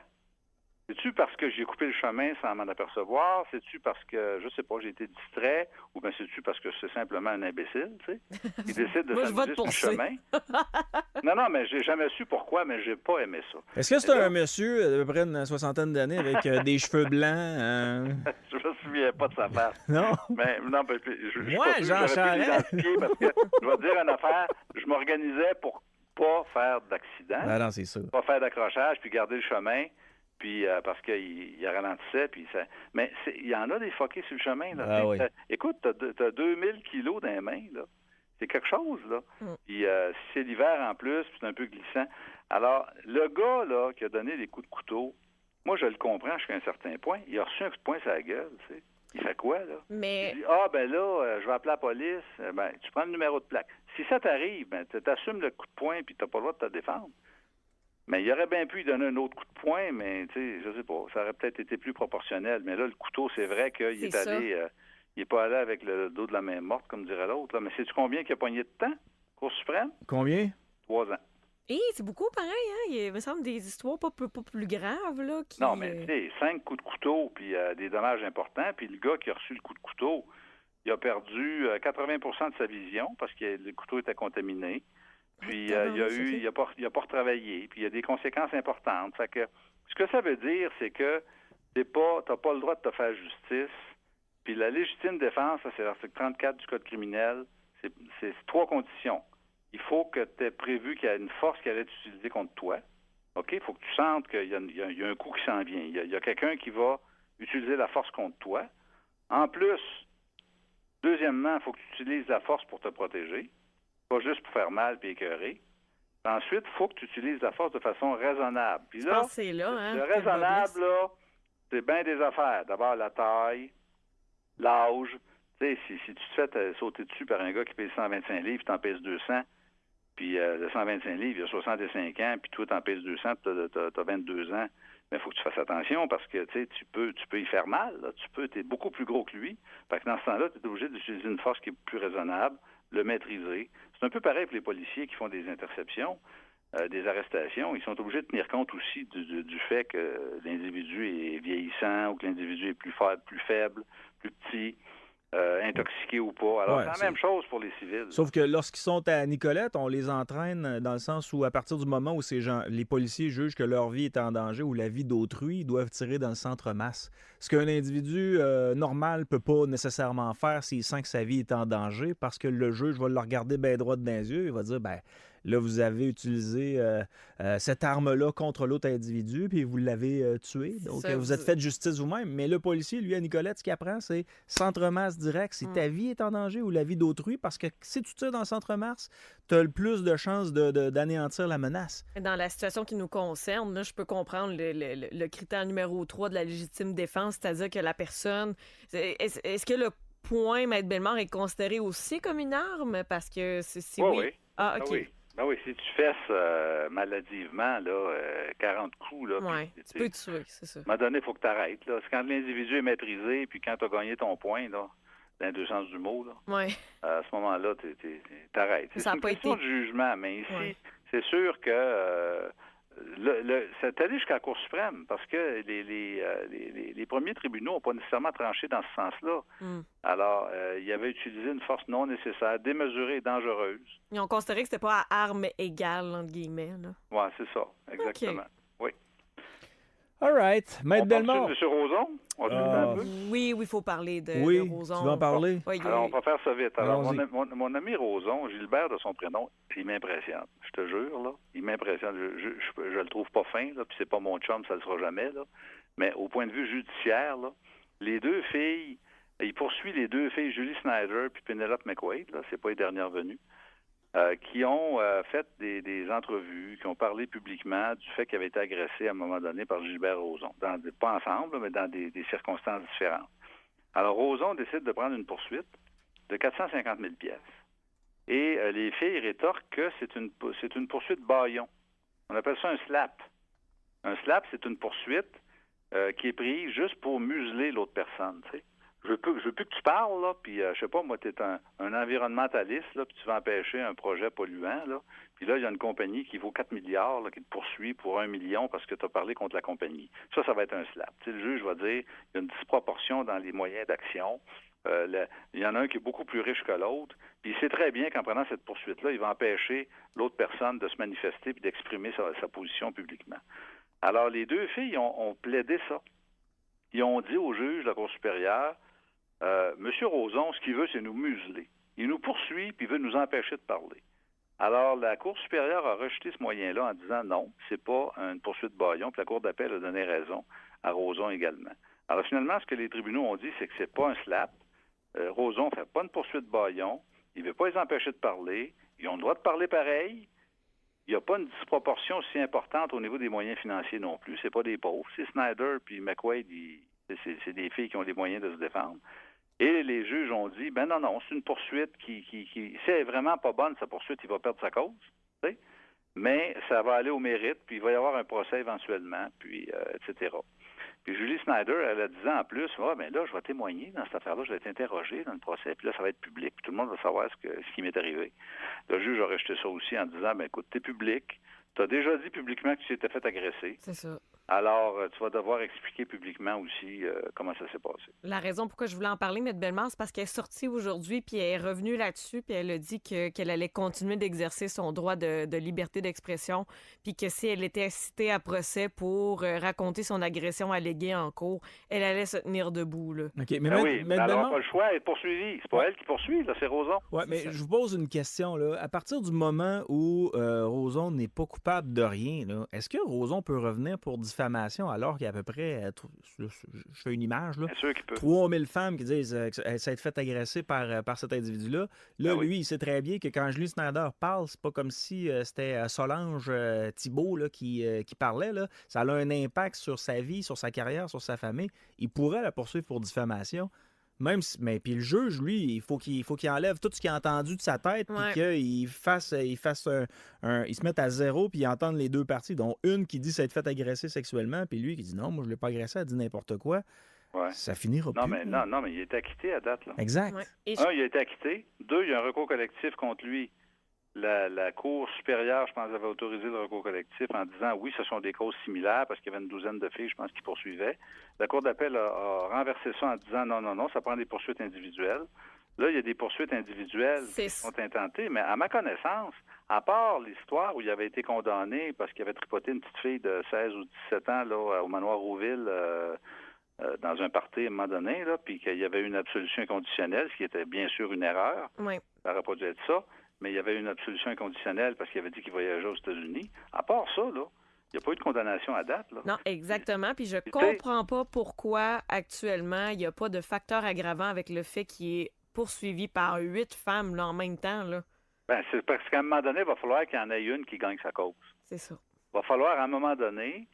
C'est-tu parce que j'ai coupé le chemin sans m'en apercevoir? C'est-tu parce que, je sais pas, j'ai été distrait? Ou bien c'est-tu parce que c'est simplement un imbécile, tu sais? Il décide de s'amuser sur le chemin. Non, mais j'ai jamais su pourquoi, mais j'ai pas aimé ça. Est-ce que c'est un monsieur d'à peu près une soixantaine d'années avec des cheveux blancs? Je me souviens pas de sa face. Non? Mais non, je Ouais, Jean Charest. parce que je vais te dire une affaire, je m'organisais pour pas faire d'accident, Ah non, c'est sûr. pas faire d'accrochage, puis garder le chemin, puis parce qu'il ralentissait, puis ça... Mais il y en a des fuckés sur le chemin, là. Ah oui. Écoute, t'as 2000 kilos dans les mains, là. C'est quelque chose, là. Puis si c'est l'hiver en plus, puis c'est un peu glissant. Alors, le gars, là, qui a donné des coups de couteau, moi, je le comprends jusqu'à un certain point. Il a reçu un coup de poing sur la gueule, tu sais. Il fait quoi, là? Mais Il dit, je vais appeler la police. Tu prends le numéro de plaque. Si ça t'arrive, t'assumes le coup de poing, puis t'as pas le droit de te défendre. Mais il aurait bien pu lui donner un autre coup de poing, mais, tu sais, je sais pas, ça aurait peut-être été plus proportionnel. Mais là, le couteau, c'est vrai qu'il est C'est allé... il n'est pas allé avec le dos de la main morte, comme dirait l'autre. Là. Mais sais-tu combien qu'il a pogné de temps? Cour suprême? Combien? 3 ans. c'est beaucoup pareil, hein? Il me semble des histoires pas plus graves, là. Non, mais tu sais, 5 coups de couteau, puis des dommages importants, puis le gars qui a reçu le coup de couteau, il a perdu 80 de sa vision parce que le couteau était contaminé. Puis il a pas retravaillé, puis il y a des conséquences importantes. Fait que ce que ça veut dire, c'est que t'as pas le droit de te faire justice. Puis la légitime défense, ça, c'est l'article 34 du Code criminel, c'est 3 conditions. Il faut que tu aies prévu qu'il y a une force qui allait être utilisée contre toi. OK? Il faut que tu sentes qu'il y a un coup qui s'en vient. Il y a quelqu'un qui va utiliser la force contre toi. En plus, deuxièmement, il faut que tu utilises la force pour te protéger, pas juste pour faire mal et écœurer. Ensuite, il faut que tu utilises la force de façon raisonnable. Puis là, c'est là, hein, le raisonnable, là, c'est bien des affaires. D'abord, la taille, l'âge. Tu sais, si tu te fais sauter dessus par un gars qui pèse 125 livres, t'en pèses 200, puis le 125 livres, il a 65 ans, puis toi, t'en pèses 200, puis t'as 22 ans, mais il faut que tu fasses attention parce que, tu sais, tu peux y faire mal. T'es beaucoup plus gros que lui. Fait que dans ce temps-là, tu es obligé d'utiliser une force qui est plus raisonnable, le maîtriser. C'est un peu pareil pour les policiers qui font des interceptions, des arrestations. Ils sont obligés de tenir compte aussi du fait que l'individu est vieillissant ou que l'individu est plus faible, plus petit, intoxiqué ou pas. Alors, c'est la même chose pour les civils. Sauf que lorsqu'ils sont à Nicolette, on les entraîne dans le sens où, à partir du moment où les policiers jugent que leur vie est en danger ou la vie d'autrui, ils doivent tirer dans le centre-masse. Ce qu'un individu normal peut pas nécessairement faire s'il sent que sa vie est en danger, parce que le juge va le regarder bien droit dans les yeux, il va dire, là, vous avez utilisé cette arme-là contre l'autre individu, puis vous l'avez tué. Donc, vous êtes fait justice vous-même. Mais le policier, lui, à Nicolette, ce qu'il apprend, c'est centre-masse direct. Si ta vie est en danger ou la vie d'autrui, parce que si tu tires dans le centre-masse, tu as le plus de chances d'anéantir la menace. Dans la situation qui nous concerne, là, je peux comprendre le critère numéro 3 de la légitime défense, c'est-à-dire que la personne... Est-ce que le poing, Maître Bellemare, est considéré aussi comme une arme? Parce que si oui... Ah, OK. Oui. Ben oui, si tu fesses maladivement, là, 40 coups, là, tu peux tuer, c'est ça. À un moment donné, il faut que tu arrêtes. C'est quand l'individu est maîtrisé, puis quand tu as gagné ton point, là, dans les deux sens du mot, là, à ce moment-là, t'arrêtes. C'est une question de jugement, mais ici, c'est sûr que c'est allé jusqu'à la Cour suprême, parce que les premiers tribunaux n'ont pas nécessairement tranché dans ce sens-là. Alors, ils avaient utilisé une force non nécessaire, démesurée et dangereuse. Ils ont considéré que c'était pas à armes égales, entre guillemets. Oui, c'est ça, exactement. Oui. All right. Maître Bellemare. M. Roson? On un peu? Oui, il faut parler de Roson. Tu veux en parler? Alors, on va faire ça vite. Alors, mon ami Roson, Gilbert de son prénom, il m'impressionne. Je te jure, là. Il m'impressionne. Je le trouve pas fin, là, puis c'est pas mon chum, ça le sera jamais, là. Mais au point de vue judiciaire, là, les deux filles, il poursuit les deux filles, Julie Snyder puis Penelope McQuaid, là, c'est pas les dernières venues, qui ont fait des entrevues, qui ont parlé publiquement du fait qu'ils avaient été agressés à un moment donné par Gilbert Rozon. Pas ensemble, mais dans des circonstances différentes. Alors, Rozon décide de prendre une poursuite de 450 000 pièces. Et les filles rétorquent que c'est une poursuite bâillon. On appelle ça un slap. Un slap, c'est une poursuite qui est prise juste pour museler l'autre personne, tu sais. Je veux plus que tu parles, là, puis je sais pas, moi, tu es un environnementaliste, là, puis tu vas empêcher un projet polluant, là. Puis là, il y a une compagnie qui vaut 4 milliards, là, qui te poursuit pour 1 million parce que tu as parlé contre la compagnie. Ça va être un slap. Tu sais, le juge va dire, il y a une disproportion dans les moyens d'action. Il y en a un qui est beaucoup plus riche que l'autre, puis il sait très bien qu'en prenant cette poursuite-là, il va empêcher l'autre personne de se manifester puis d'exprimer sa position publiquement. Alors, les deux filles ont plaidé ça. Ils ont dit au juge de la Cour supérieure, Monsieur Rozon, ce qu'il veut, c'est nous museler. Il nous poursuit puis il veut nous empêcher de parler. Alors, la Cour supérieure a rejeté ce moyen-là en disant non, c'est pas une poursuite bâillon, puis la Cour d'appel a donné raison à Roson également. Alors, finalement, ce que les tribunaux ont dit, c'est que c'est pas un slap. Roson ne fait pas une poursuite bâillon, il ne veut pas les empêcher de parler, ils ont le droit de parler pareil. Il n'y a pas une disproportion aussi importante au niveau des moyens financiers non plus. C'est pas des pauvres. C'est Snyder puis McQuaid, c'est des filles qui ont les moyens de se défendre. Et les juges ont dit, ben non, c'est une poursuite qui si elle est vraiment pas bonne, sa poursuite, il va perdre sa cause. Tu sais? Mais ça va aller au mérite, puis il va y avoir un procès éventuellement, puis etc. Puis Julie Snyder, elle a dit en plus, ben là, je vais témoigner dans cette affaire-là, je vais être interrogé dans le procès, puis là, ça va être public, puis tout le monde va savoir ce qui m'est arrivé. Le juge a rejeté ça aussi en disant, ben écoute, t'es public, t'as déjà dit publiquement que tu t'étais fait agresser. C'est ça. Alors, tu vas devoir expliquer publiquement aussi comment ça s'est passé. La raison pourquoi je voulais en parler, M. Bellemare, c'est parce qu'elle est sortie aujourd'hui, puis elle est revenue là-dessus, puis elle a dit qu'elle allait continuer d'exercer son droit de liberté d'expression, puis que si elle était citée à procès pour raconter son agression alléguée en cours, elle allait se tenir debout, là. OK, mais Oui, mais alors, Bellemare- pas le choix, elle est poursuivie. C'est pas elle qui poursuit, là, c'est Roson. Ouais, mais je vous pose une question. Là. À partir du moment où Roson n'est pas coupable de rien, là, est-ce que Roson peut revenir pour diffamation alors qu'il y a à peu près, je fais une image, là, Bien sûr qu'il peut. 3000 femmes qui disent qu'elle s'est fait agresser par cet individu-là. Là, Ah oui. lui, il sait très bien que quand Julie Snyder parle, c'est pas comme si c'était Solange Thibault là, qui parlait. Là. Ça a un impact sur sa vie, sur sa carrière, sur sa famille. Il pourrait la poursuivre pour diffamation. Même si, mais puis le juge, lui, il faut qu'il enlève tout ce qu'il a entendu de sa tête, puis Ouais. qu'il fasse il se mette à zéro, puis il entende les deux parties, dont une qui dit s'être fait agresser sexuellement, puis lui qui dit non, moi je l'ai pas agressé, elle dit n'importe quoi. Ouais. Ça finira Non, plus. mais là. non, mais il est acquitté à date, là. Exact. Ouais. Et Un, il a été acquitté. Deux, il y a un recours collectif contre lui. La Cour supérieure, je pense, avait autorisé le recours collectif en disant oui, ce sont des causes similaires parce qu'il y avait une douzaine de filles, je pense, qui poursuivaient. La Cour d'appel a renversé ça en disant non, ça prend des poursuites individuelles. Là, il y a des poursuites individuelles C'est qui sont intentées, mais à ma connaissance, à part l'histoire où il avait été condamné parce qu'il avait tripoté une petite fille de 16 ou 17 ans là, au manoir Rouville dans un party à un moment donné, là, puis qu'il y avait une absolution inconditionnelle, ce qui était bien sûr une erreur. ouais. Ça n'aurait pas dû être ça, mais il y avait une absolution inconditionnelle parce qu'il avait dit qu'il voyageait aux États-Unis. À part ça, là, il n'y a pas eu de condamnation à date. Là. Non, exactement. Puis je tu sais- comprends pas pourquoi actuellement il n'y a pas de facteur aggravant avec le fait qu'il est poursuivi par 8 femmes là, en même temps. Là. Ben, c'est parce qu'à un moment donné, il va falloir qu'il y en ait une qui gagne sa cause. C'est ça. Il va falloir à un moment donné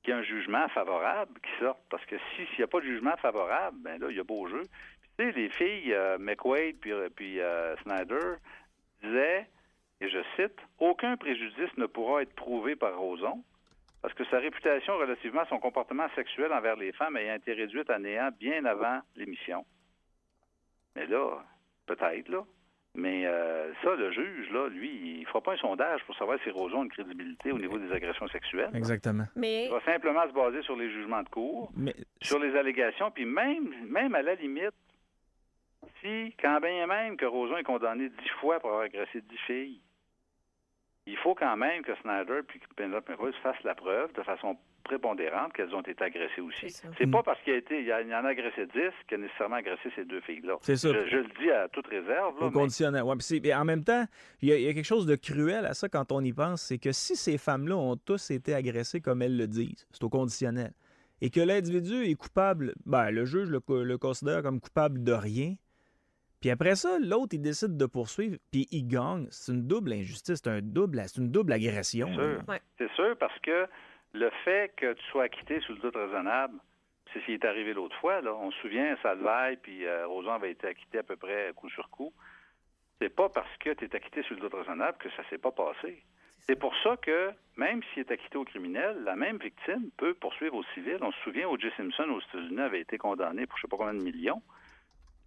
qu'il y ait un jugement favorable qui sorte. Parce que s'il n'y a pas de jugement favorable, ben là, il y a beau jeu. Puis, tu sais, les filles, McQuaid puis Snyder disaient, et je cite, « Aucun préjudice ne pourra être prouvé par Roson parce que sa réputation relativement à son comportement sexuel envers les femmes ayant été réduite à néant bien avant l'émission. » Mais là, peut-être, là. Mais ça, le juge, là, lui, il fera pas un sondage pour savoir si Roson a une crédibilité au niveau des agressions sexuelles. Exactement. Mais Il va simplement se baser sur les jugements de cour, Mais sur les allégations, puis même à la limite, si, quand bien même que Roson est condamné 10 fois pour avoir agressé 10 filles, il faut quand même que Snyder puis que Penelope McQuaid fassent la preuve de façon prépondérante qu'elles ont été agressées aussi. C'est ça. C'est pas parce qu'il y en a agressé 10 qu'il a nécessairement agressé ces deux filles-là. C'est ça. Je le dis à toute réserve. Là, au conditionnel. Ouais, puis mais en même temps, il y a quelque chose de cruel à ça quand on y pense, c'est que si ces femmes-là ont tous été agressées comme elles le disent, c'est au conditionnel, et que l'individu est coupable, ben, le juge le considère comme coupable de rien, puis après ça, l'autre, il décide de poursuivre, puis il gagne. C'est une double injustice, c'est une double agression. C'est là. sûr. Ouais. C'est sûr, parce que le fait que tu sois acquitté sous le doute raisonnable, c'est ce qui est arrivé l'autre fois. Là. On se souvient, Salvaille puis Roson avait été acquitté à peu près coup sur coup. C'est pas parce que tu es acquitté sous le doute raisonnable que ça s'est pas passé. C'est pour ça que, même s'il est acquitté au criminel, la même victime peut poursuivre au civil. On se souvient, O.J. Simpson aux États-Unis avait été condamné pour je sais pas combien de millions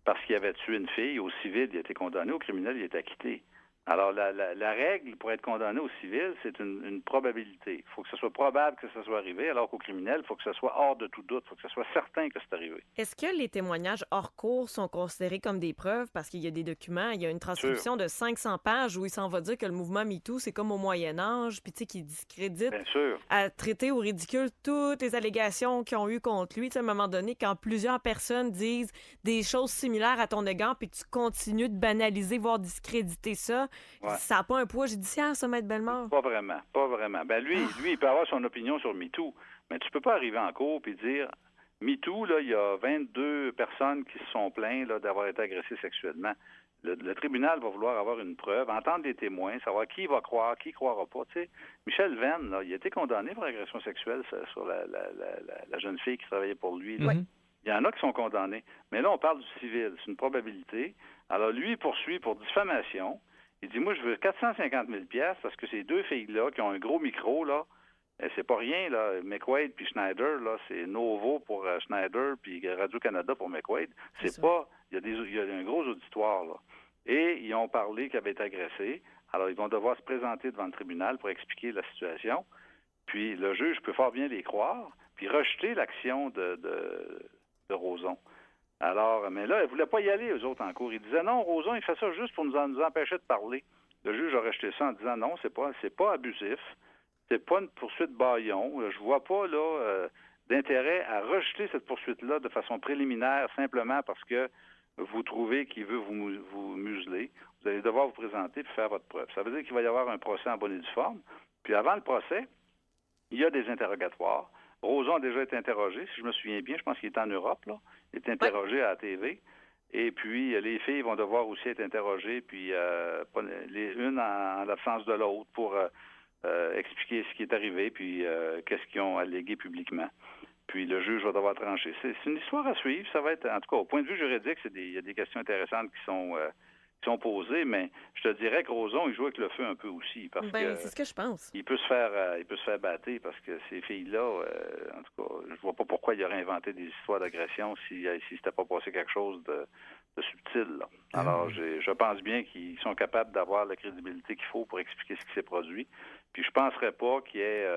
parce qu'il avait tué une fille. Au civil, il a été condamné. Au criminel, il est acquitté. Alors, la règle pour être condamné au civil, c'est une probabilité. Il faut que ce soit probable que ça soit arrivé, alors qu'au criminel, il faut que ce soit hors de tout doute. Il faut que ce soit certain que c'est arrivé. est-ce que les témoignages hors cours sont considérés comme des preuves? Parce qu'il y a des documents, il y a une transcription de 500 pages où il s'en va dire que le mouvement MeToo, c'est comme au Moyen-Âge, puis tu sais, qu'il discrédite Bien sûr. à traiter au ridicule toutes les allégations qu'ils ont eues contre lui. Tu sais, à un moment donné, quand plusieurs personnes disent des choses similaires à ton égard, puis que tu continues de banaliser, voire discréditer ça, Ouais. Ça n'a pas un poids judiciaire, ça, Maître Bellemare? Pas vraiment. Ben lui, il peut avoir son opinion sur MeToo, mais tu peux pas arriver en cours et dire MeToo, là, il y a 22 personnes qui se sont plaintes là, d'avoir été agressées sexuellement. Le tribunal va vouloir avoir une preuve, entendre des témoins, savoir qui va croire, qui ne croira pas. Tu sais, Michel Venn, là, il a été condamné pour agression sexuelle sur la jeune fille qui travaillait pour lui. Là. Il y en a qui sont condamnés. Mais là, on parle du civil. C'est une probabilité. Alors, lui, il poursuit pour diffamation. Il dit, moi, je veux 450 000 $ parce que ces deux filles-là qui ont un gros micro, là, c'est pas rien, là. McQuaid puis Schneider, là, c'est Novo pour Schneider puis Radio-Canada pour McQuaid. C'est pas... Il y a un gros auditoire, là. Et ils ont parlé qu'ils avaient été agressés. Alors, ils vont devoir se présenter devant le tribunal pour expliquer la situation. Puis, le juge peut fort bien les croire, puis rejeter l'action de Roson. Alors, mais là, ils ne voulaient pas y aller, eux autres, en cours. Ils disaient, non, Roson, il fait ça juste pour nous empêcher de parler. Le juge a rejeté ça en disant, non, c'est pas abusif. C'est pas une poursuite bâillon. Je vois pas, là, d'intérêt à rejeter cette poursuite-là de façon préliminaire, simplement parce que vous trouvez qu'il veut vous museler. Vous allez devoir vous présenter et faire votre preuve. Ça veut dire qu'il va y avoir un procès en bonne et due forme. Puis avant le procès, il y a des interrogatoires. Roson a déjà été interrogé, si je me souviens bien. Je pense qu'il est en Europe, là. Il est interrogé à la TV. Et puis, les filles vont devoir aussi être interrogées, puis une en l'absence de l'autre pour expliquer ce qui est arrivé, puis qu'est-ce qu'ils ont allégué publiquement. Puis le juge va devoir trancher. C'est une histoire à suivre. Ça va être, en tout cas, au point de vue juridique, il y a des questions intéressantes qui sont posées, mais je te dirais que Roson, il joue avec le feu un peu aussi. Parce que c'est ce que je pense. Il peut se faire battre parce que ces filles-là, en tout cas, je vois pas pourquoi il aurait inventé des histoires d'agression si c'était pas passé quelque chose de subtil. Là. Alors, je pense bien qu'ils sont capables d'avoir la crédibilité qu'il faut pour expliquer ce qui s'est produit. Puis je penserais pas qu'il y ait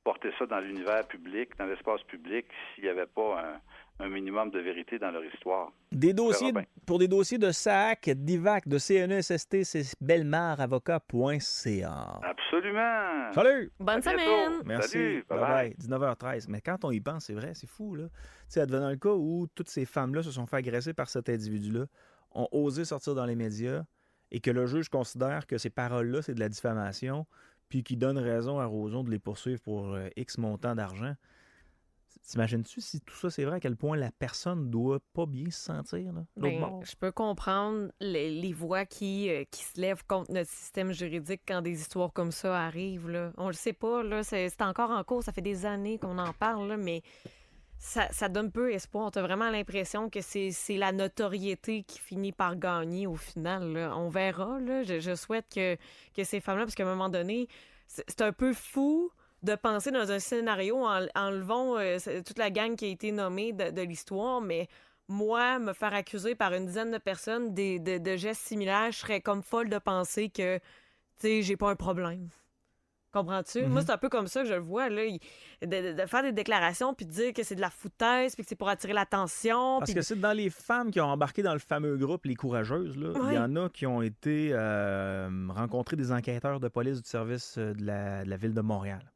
porté ça dans l'univers public, dans l'espace public, s'il n'y avait pas un minimum de vérité dans leur histoire. Pour des dossiers de SAC, d'IVAC, de CNESST, c'est bellemaravocat.ca. Absolument. Salut! Bonne À bientôt. semaine! Merci. Salut. Bye-bye. 19h13. Mais quand on y pense, c'est vrai, c'est fou, là. Tu sais, advenant le cas où toutes ces femmes-là se sont fait agresser par cet individu-là, ont osé sortir dans les médias et que le juge considère que ces paroles-là, c'est de la diffamation, puis qu'il donne raison à Roson de les poursuivre pour X montant d'argent. T'imagines-tu si tout ça, c'est vrai, à quel point la personne doit pas bien se sentir, là, de l'autre bord? Je peux comprendre les voix qui se lèvent contre notre système juridique quand des histoires comme ça arrivent. Là. On le sait pas, là, c'est encore en cours, ça fait des années qu'on en parle, là, mais ça donne peu espoir. Tu as vraiment l'impression que c'est la notoriété qui finit par gagner au final. Là. On verra. Là. Je souhaite que ces femmes-là, parce qu'à un moment donné, c'est un peu fou de penser dans un scénario en enlevant toute la gang qui a été nommée de l'histoire, mais moi, me faire accuser par une dizaine de personnes de gestes similaires, je serais comme folle de penser que, tu sais, j'ai pas un problème. Comprends-tu? Mm-hmm. Moi, c'est un peu comme ça que je le vois, là. De faire des déclarations puis de dire que c'est de la foutaise puis que c'est pour attirer l'attention. Parce que c'est dans les femmes qui ont embarqué dans le fameux groupe Les Courageuses, là, il y en a qui ont été rencontrer des enquêteurs de police du service de la ville de Montréal.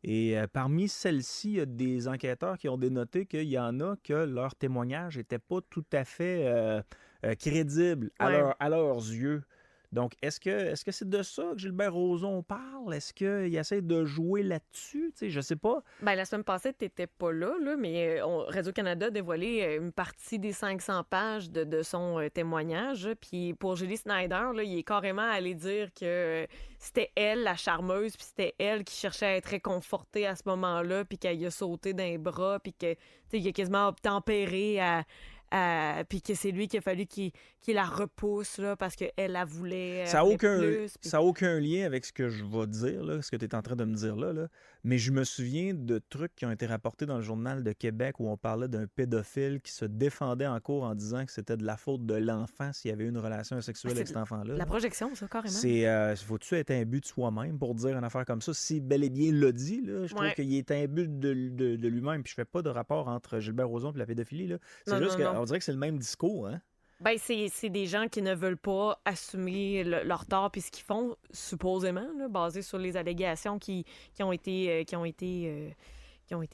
Et parmi celles-ci, il y a des enquêteurs qui ont dénoté qu'il y en a que leur témoignage n'était pas tout à fait crédible à leurs yeux. Donc, est-ce que c'est de ça que Gilbert Rozon parle? Est-ce qu'il essaie de jouer là-dessus? Tu sais, je sais pas. Ben, la semaine passée, tu n'étais pas là, mais Radio-Canada a dévoilé une partie des 500 pages de son témoignage. Puis pour Julie Snyder, là, il est carrément allé dire que c'était elle, la charmeuse, puis c'était elle qui cherchait à être réconfortée à ce moment-là, puis qu'elle y a sauté dans les bras, puis qu'il a quasiment obtempéré puis que c'est lui qui a fallu qu'il la repousse là, parce qu'elle la voulait ça n'a plus. aucun lien avec ce que je vais dire, là, ce que tu es en train de me dire là. Mais je me souviens de trucs qui ont été rapportés dans le Journal de Québec où on parlait d'un pédophile qui se défendait en cours en disant que c'était de la faute de l'enfant s'il y avait eu une relation sexuelle avec cet enfant-là. La projection, ça, carrément. Faut-tu être imbu de soi-même pour dire une affaire comme ça? Si bel et bien il l'a dit, là, je trouve qu'il est imbu de lui-même. Puis je fais pas de rapport entre Gilbert Rozon et la pédophilie. Là. C'est juste qu'on dirait que c'est le même discours, hein? Ben, c'est des gens qui ne veulent pas assumer leur tort puis ce qu'ils font, supposément, là, basé sur les allégations qui ont été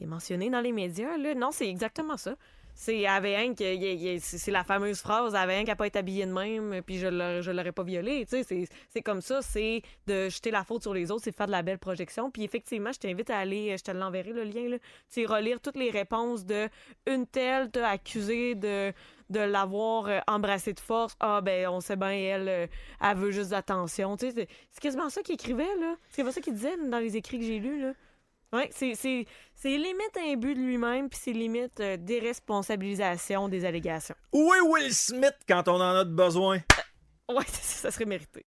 mentionnées dans les médias. Là. Non, c'est exactement ça. C'est avait Hank, c'est la fameuse phrase, avait Hank à pas être habillé de même, puis je l'aurais pas violé. Tu sais, c'est comme ça, c'est de jeter la faute sur les autres, c'est de faire de la belle projection. Puis effectivement, je t'invite à aller, je te l'enverrai le lien, là, tu sais, relire toutes les réponses de une telle t'a accusé de l'avoir embrassé de force. Ah, ben, on sait bien, elle veut juste d'attention. Tu sais, c'est quasiment ça qu'il écrivait, là. C'est quasiment ça qu'il disait dans les écrits que j'ai lus, là. Ouais, c'est limite un but de lui-même, puis c'est limite déresponsabilisation des allégations. Où est Will Smith quand on en a de besoin? Ouais, ça serait mérité.